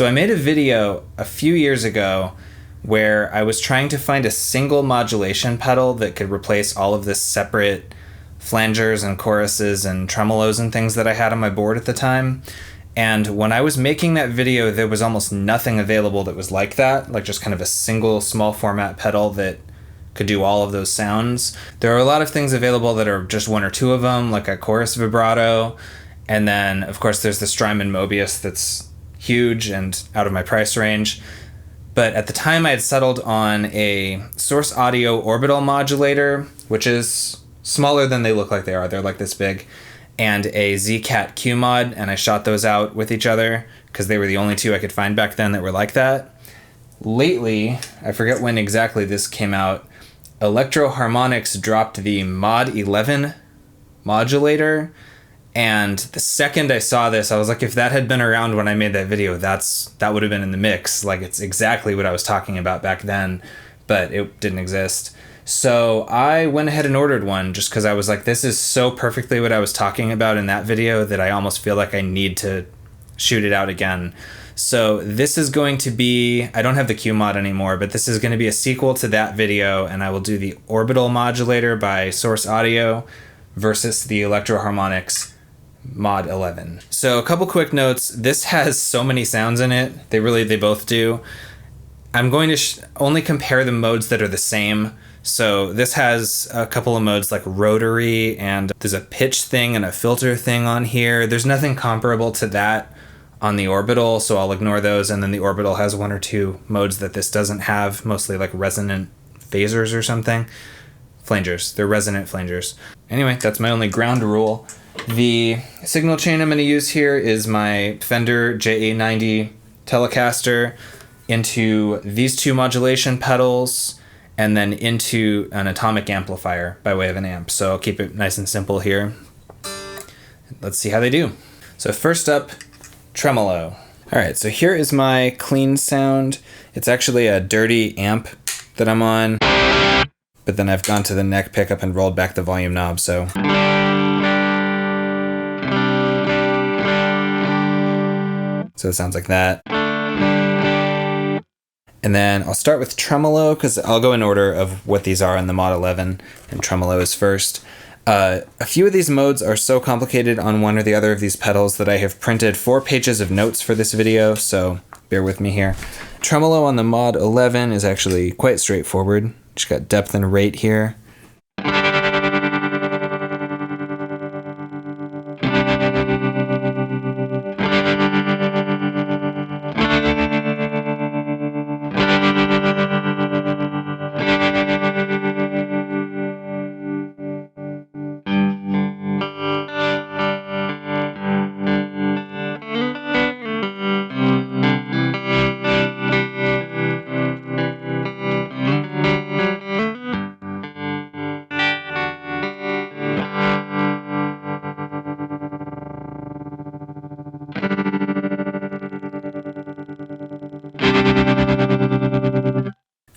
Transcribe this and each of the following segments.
So I made a video a few years ago where I was trying to find a single modulation pedal that could replace all of the separate flangers and choruses and tremolos and things that I had on my board at the time. And when I was making that video, there was almost nothing available that was like that, like just kind of a single small format pedal that could do all of those sounds. There are a lot of things available that are just one or two of them, like a chorus vibrato. And then, of course, there's the Strymon Mobius that's huge and out of my price range. But at the time, I had settled on a Source Audio Orbital Modulator, which is smaller than they look like they are. They're like this big. And a ZCat Q mod, and I shot those out with each other because they were the only two I could find back then that were like that. Lately, I forget when exactly this came out, Electro-Harmonix dropped the Mod11 modulator, and the second I saw this, I was like, if that had been around when I made that video, that would have been in the mix. Like, it's exactly what I was talking about back then, but it didn't exist. So I went ahead and ordered one just because I was like, this is so perfectly what I was talking about in that video that I almost feel like I need to shoot it out again. So this is going to be, I don't have the Q mod anymore, but this is going to be a sequel to that video, and I will do the Orbital Modulator by Source Audio versus the Electro-Harmonix Mod11. So a couple quick notes. This has so many sounds in it. They both do. I'm going to only compare the modes that are the same. So this has a couple of modes like rotary, and there's a pitch thing and a filter thing on here. There's nothing comparable to that on the Orbital, so I'll ignore those. And then the Orbital has one or two modes that this doesn't have, mostly like resonant phasers or something. Flangers. They're resonant flangers. Anyway, that's my only ground rule. The signal chain I'm going to use here is my Fender JA90 Telecaster into these two modulation pedals, and then into an atomic amplifier by way of an amp. So I'll keep it nice and simple here. Let's see how they do. So first up, tremolo. All right, so here is my clean sound. It's actually a dirty amp that I'm on, but then I've gone to the neck pickup and rolled back the volume knob, so. So it sounds like that. And then I'll start with tremolo, because I'll go in order of what these are in the Mod11, and tremolo is first. A few of these modes are so complicated on one or the other of these pedals that I have printed 4 pages of notes for this video, so bear with me here. Tremolo on the Mod11 is actually quite straightforward. Just got depth and rate here.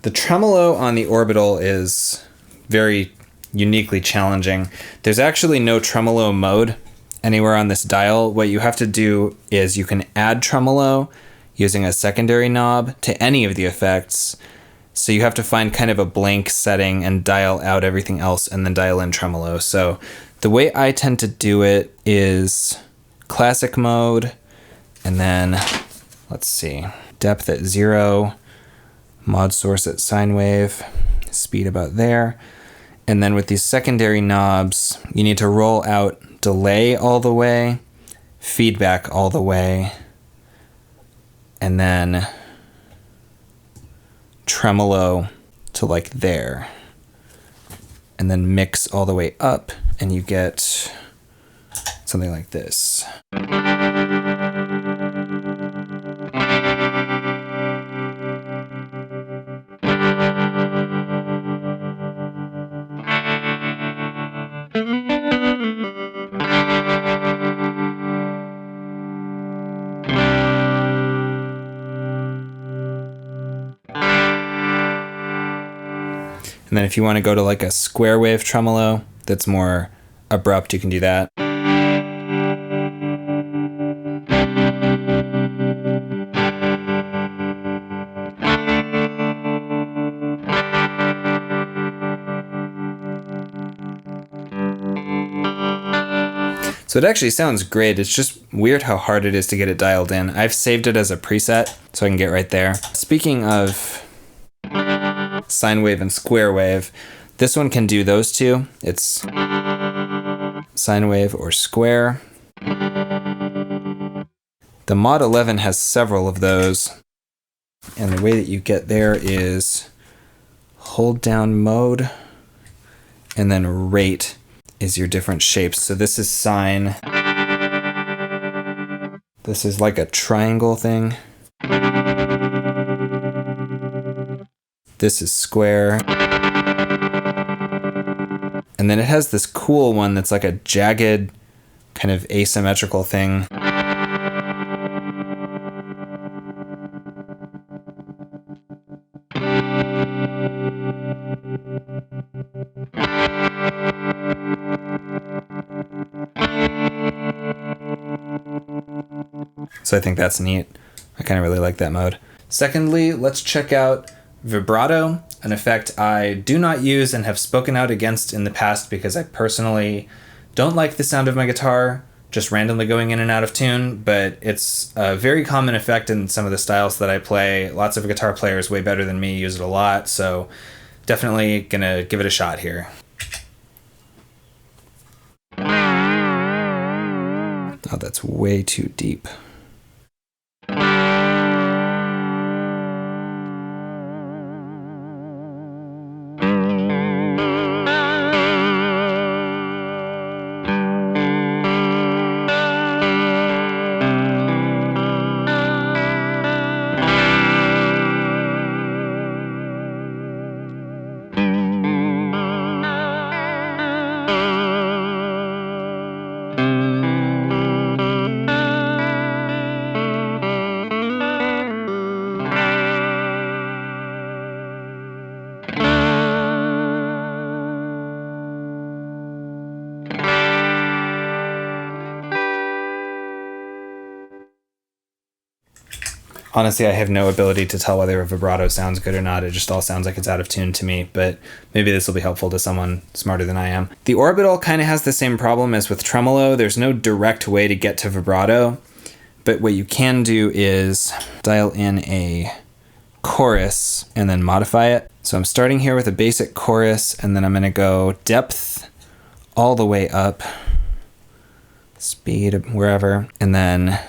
The tremolo on the Orbital is very uniquely challenging. There's actually no tremolo mode anywhere on this dial. What you have to do is you can add tremolo using a secondary knob to any of the effects. So you have to find kind of a blank setting and dial out everything else and then dial in tremolo. So the way I tend to do it is classic mode, and then let's see, depth at 0, mod source at sine wave, speed about there. And then with these secondary knobs, you need to roll out delay all the way, feedback all the way, and then tremolo to like there. And then mix all the way up, and you get something like this. And then if you want to go to like a square wave tremolo that's more abrupt, you can do that. So it actually sounds great. It's just weird how hard it is to get it dialed in. I've saved it as a preset so I can get right there. Speaking of sine wave and square wave, this one can do those two. It's sine wave or square. The Mod 11 has several of those. And the way that you get there is hold down mode and then rate is your different shapes. So this is sine. This is like a triangle thing. This is square. And then it has this cool one that's like a jagged kind of asymmetrical thing. So I think that's neat. I kind of really like that mode. Secondly, let's check out Vibrato, an effect I do not use and have spoken out against in the past because I personally don't like the sound of my guitar just randomly going in and out of tune, but it's a very common effect in some of the styles that I play. Lots of guitar players way better than me use it a lot, so definitely gonna give it a shot here. Oh, that's way too deep. Honestly, I have no ability to tell whether a vibrato sounds good or not. It just all sounds like it's out of tune to me, but maybe this will be helpful to someone smarter than I am. The Orbital kind of has the same problem as with Tremolo. There's no direct way to get to vibrato, but what you can do is dial in a chorus and then modify it. So I'm starting here with a basic chorus, and then I'm going to go depth all the way up, speed wherever, and then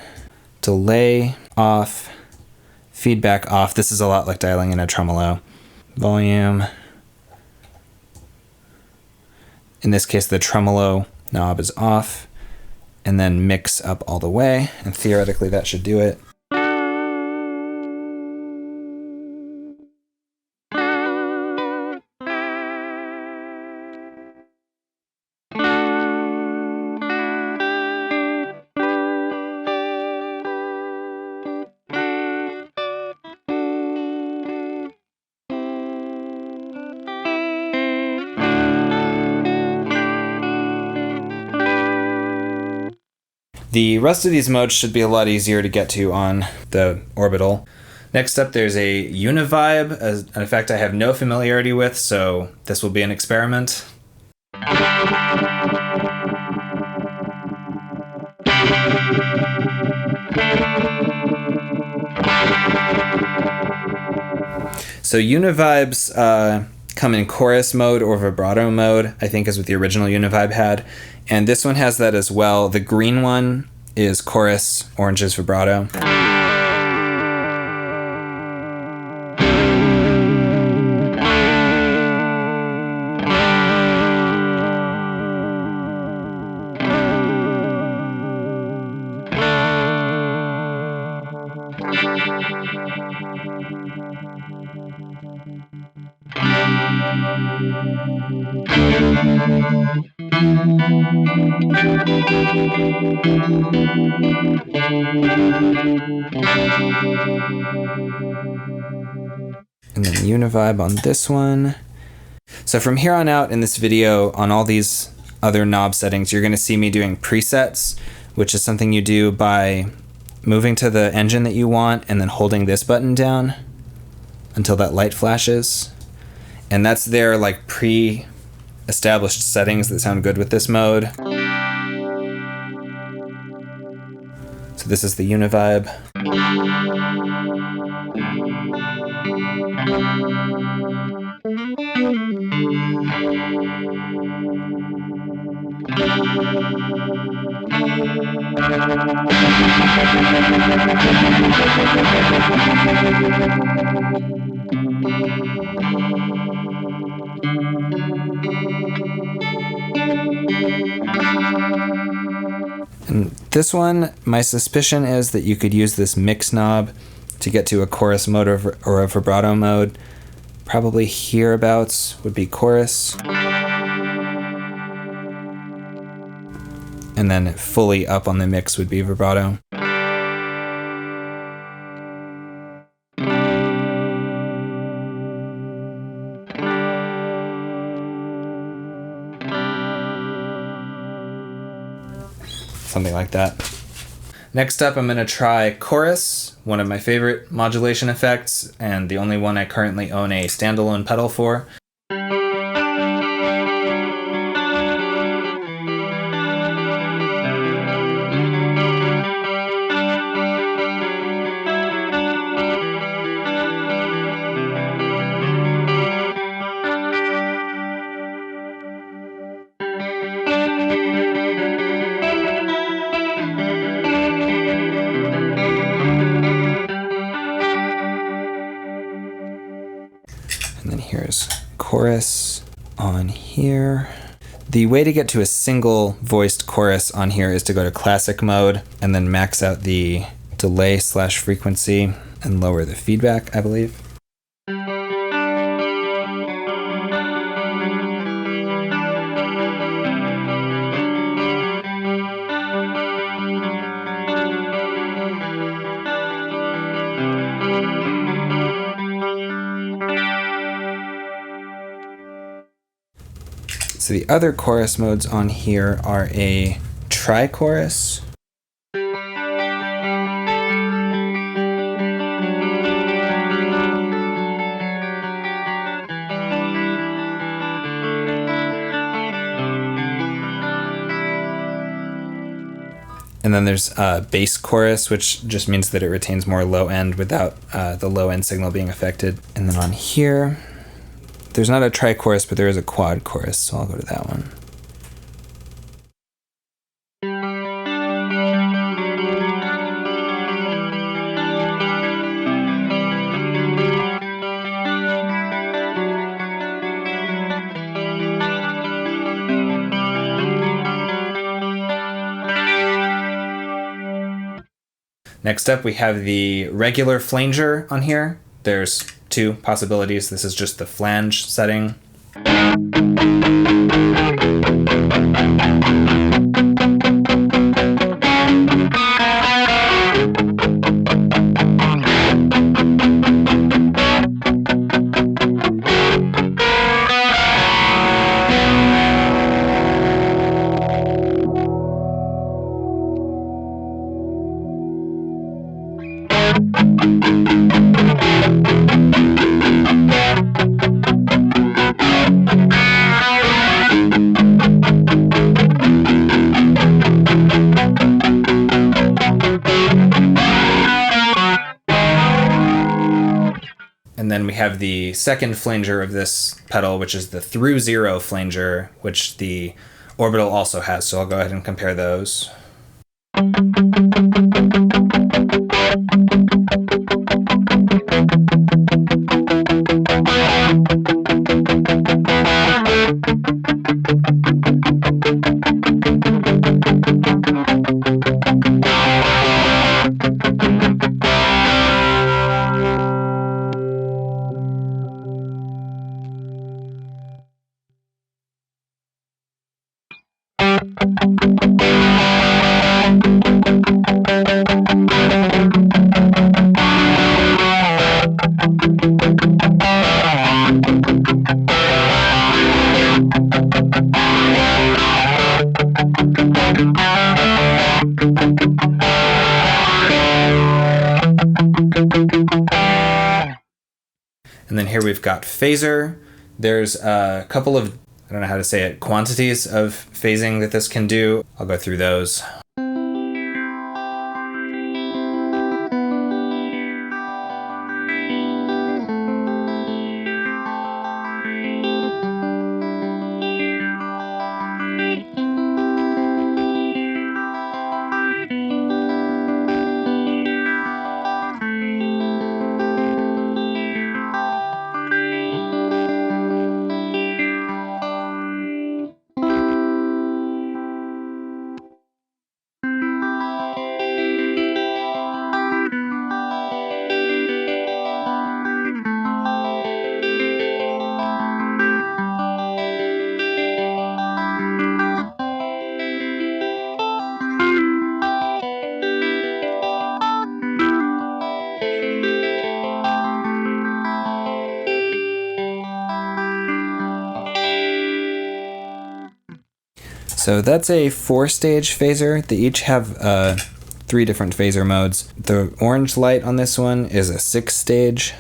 delay off, feedback off. This is a lot like dialing in a tremolo. Volume. In this case, the tremolo knob is off, and then mix up all the way, and theoretically that should do it. The rest of these modes should be a lot easier to get to on the Orbital. Next up, there's a Univibe, an effect I have no familiarity with, so this will be an experiment. So Univibes come in chorus mode or vibrato mode, I think is what the original Univibe had. And this one has that as well. The green one is chorus, orange is vibrato. And then Univibe on this one. So from here on out in this video, on all these other knob settings, you're going to see me doing presets, which is something you do by moving to the engine that you want and then holding this button down until that light flashes. And that's their like pre-established settings that sound good with this mode. So this is the Univibe. And this one, my suspicion is that you could use this mix knob to get to a chorus mode or a vibrato mode. Probably hereabouts would be chorus. And then fully up on the mix would be vibrato. Something like that. Next up, I'm going to try chorus, one of my favorite modulation effects, and the only one I currently own a standalone pedal for. And then here's chorus on here. The way to get to a single voiced chorus on here is to go to classic mode and then max out the delay/frequency and lower the feedback, I believe. So the other chorus modes on here are a tri-chorus, and then there's a bass chorus, which just means that it retains more low end without the low end signal being affected. And then on here, there's not a tri-chorus, but there is a quad chorus, so I'll go to that one. Next up, we have the regular flanger on here. There's two possibilities. This is just the flange setting. And then we have the second flanger of this pedal, which is the through zero flanger, which the Orbital also has. So I'll go ahead and compare those. And then here we've got phaser. There's a couple of, I don't know how to say it, quantities of phasing that this can do. I'll go through those. So that's a 4-stage phaser. They each have 3 different phaser modes. The orange light on this one is a 6-stage.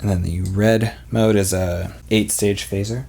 And then the red mode is a 8-stage phaser.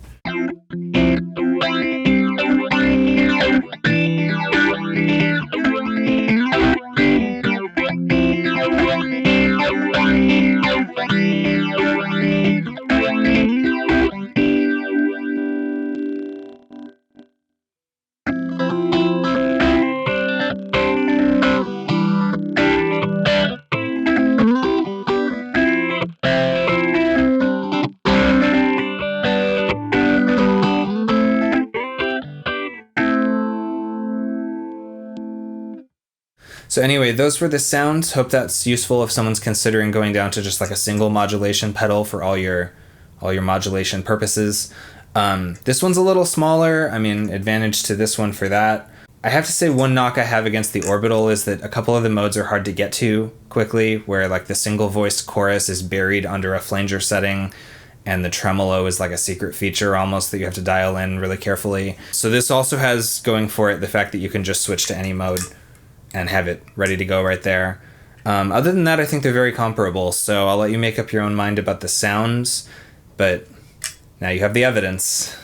So anyway, those were the sounds. Hope that's useful if someone's considering going down to just like a single modulation pedal for all your modulation purposes. This one's a little smaller. I mean, advantage to this one for that. I have to say one knock I have against the Orbital is that a couple of the modes are hard to get to quickly, where like the single voice chorus is buried under a flanger setting, and the tremolo is like a secret feature almost that you have to dial in really carefully. So this also has going for it the fact that you can just switch to any mode and have it ready to go right there. Other than that, I think they're very comparable, so I'll let you make up your own mind about the sounds, but now you have the evidence.